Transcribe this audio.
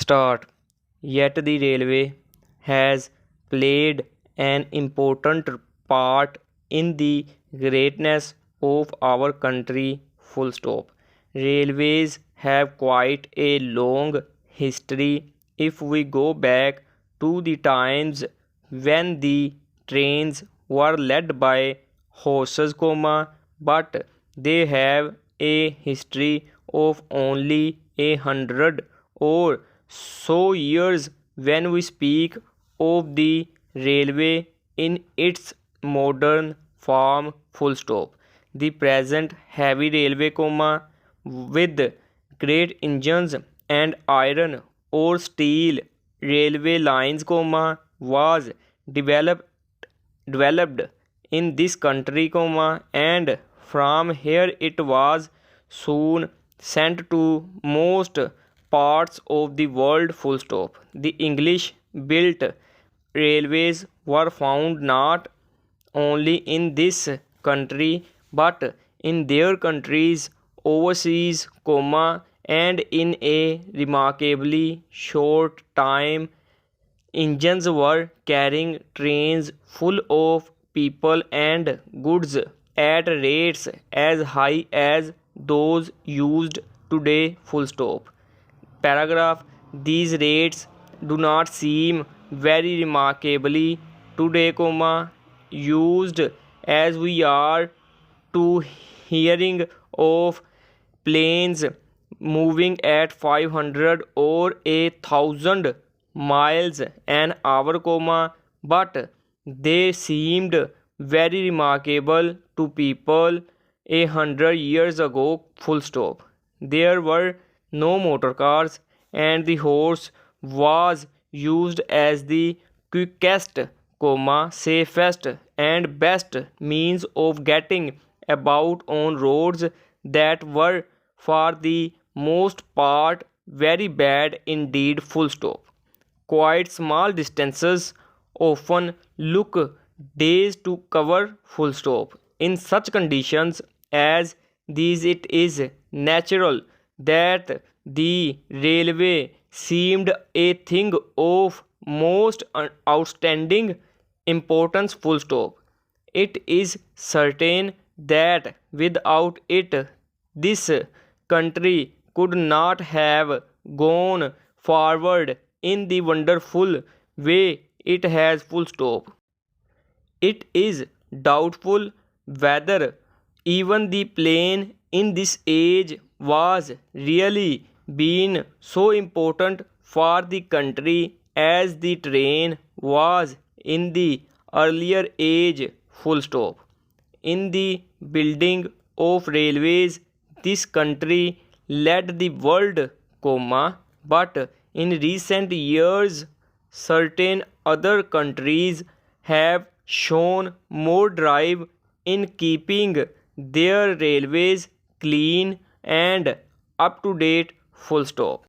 start. Yet the railway has played an important part in the greatness of our country. Full stop. Railways have quite a long history if we go back to the times when the trains were led by horses, but they have a history of only 100 or so years when we speak of the railway in its modern form. Full stop. The present heavy railway, with great engines and iron or steel railway lines, was developed in this country, and from here it was soon sent to most parts of the world. Full stop. The English built railways were found not only in this country but in their countries overseas, and in a remarkably short time engines were carrying trains full of people and goods at rates as high as those used today. Full stop. Paragraph. These rates do not seem very remarkably today, used as we are to hearing of planes moving at 500 or 1,000 miles an hour, but they seemed very remarkable to people 100 years ago. Full stop. There were no motor cars, and the horse was used as the quickest, safest and best means of getting about on roads that were for the most part very bad indeed. Full stop. Quite small distances often look days to cover. Full stop. In such conditions as these it is natural that the railway seemed a thing of most outstanding importance. Full stop. It is certain that without it this country could not have gone forward in the wonderful way it has. Full stop. It is doubtful whether even the plane in this age was really been so important for the country as the train was in the earlier age. Full stop. In the building of railways this country led the world, but in recent years certain other countries have shown more drive in keeping their railways clean and up to date. Full stop.